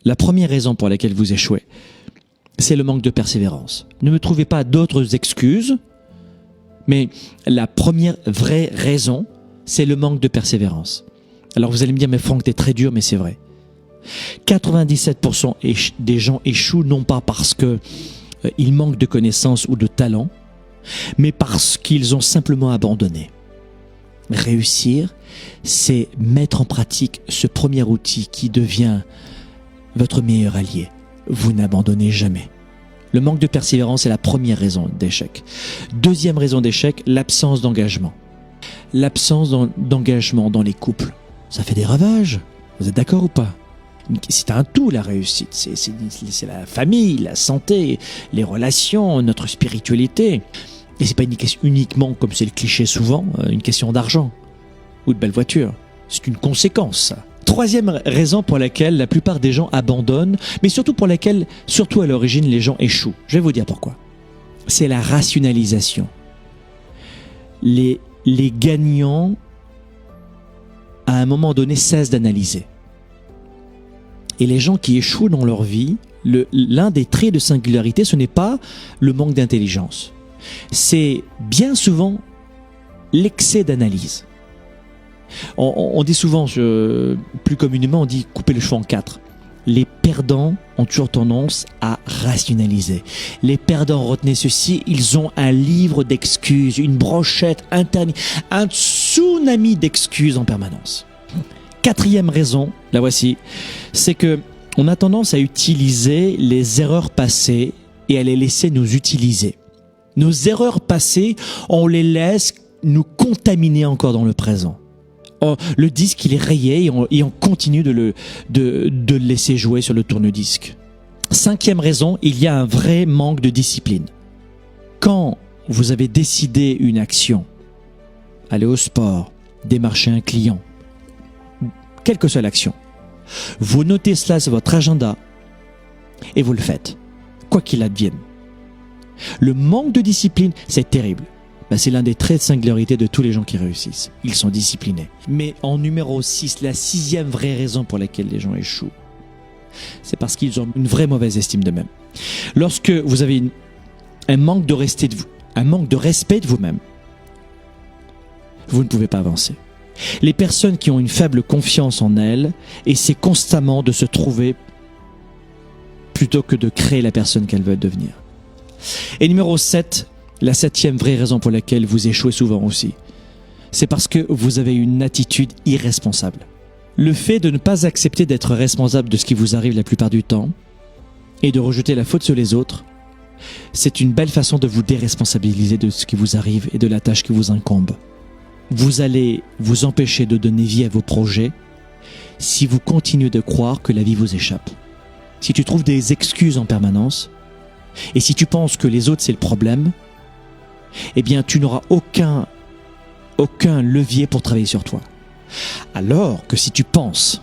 La première raison pour laquelle vous échouez, c'est le manque de persévérance. Ne me trouvez pas d'autres excuses, mais la première vraie raison, c'est le manque de persévérance. Alors vous allez me dire, mais Franck, t'es très dur, mais c'est vrai. 97% des gens échouent non pas parce qu'ils manquent de connaissances ou de talent, mais parce qu'ils ont simplement abandonné. Réussir, c'est mettre en pratique ce premier outil qui devient votre meilleur allié. Vous n'abandonnez jamais. Le manque de persévérance est la première raison d'échec. Deuxième raison d'échec, l'absence d'engagement. L'absence d'engagement dans les couples, ça fait des ravages. Vous êtes d'accord ou pas ? C'est un tout, la réussite. C'est la famille, la santé, les relations, notre spiritualité. Et c'est pas une question uniquement, comme c'est le cliché souvent, une question d'argent ou de belle voiture. C'est une conséquence, ça. Troisième raison pour laquelle la plupart des gens abandonnent, mais surtout pour laquelle, surtout à l'origine, les gens échouent. Je vais vous dire pourquoi. C'est la rationalisation. Les gagnants, à un moment donné, cessent d'analyser. Et les gens qui échouent dans leur vie, l'un des traits de singularité, ce n'est pas le manque d'intelligence. C'est bien souvent l'excès d'analyse. On dit souvent, plus communément, on dit couper le cheveu en quatre. Les perdants ont toujours tendance à rationaliser. Les perdants, retenez ceci, ils ont un livre d'excuses, une brochette interne, un tsunami d'excuses en permanence. Quatrième raison, la voici, c'est que on a tendance à utiliser les erreurs passées et à les laisser nous utiliser. Nos erreurs passées, on les laisse nous contaminer encore dans le présent. Le disque, il est rayé et on continue de le laisser jouer sur le tourne-disque. Cinquième raison, il y a un vrai manque de discipline. Quand vous avez décidé une action, aller au sport, démarcher un client, quelle que soit l'action, vous notez cela sur votre agenda et vous le faites, quoi qu'il advienne. Le manque de discipline, c'est terrible. C'est l'un des traits de singularité de tous les gens qui réussissent. Ils sont disciplinés. Mais en numéro 6, la sixième vraie raison pour laquelle les gens échouent, c'est parce qu'ils ont une vraie mauvaise estime d'eux-mêmes. Lorsque vous avez un manque de respect de vous-même, vous ne pouvez pas avancer. Les personnes qui ont une faible confiance en elles essaient constamment de se trouver plutôt que de créer la personne qu'elles veulent devenir. Et numéro 7, la septième vraie raison pour laquelle vous échouez souvent aussi, c'est parce que vous avez une attitude irresponsable. Le fait de ne pas accepter d'être responsable de ce qui vous arrive la plupart du temps et de rejeter la faute sur les autres, c'est une belle façon de vous déresponsabiliser de ce qui vous arrive et de la tâche qui vous incombe. Vous allez vous empêcher de donner vie à vos projets si vous continuez de croire que la vie vous échappe. Si tu trouves des excuses en permanence et si tu penses que les autres c'est le problème, eh bien tu n'auras aucun levier pour travailler sur toi. Alors que si tu penses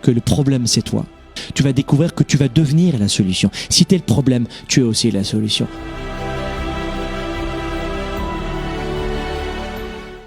que le problème c'est toi, tu vas découvrir que tu vas devenir la solution. Si tu es le problème, tu es aussi la solution.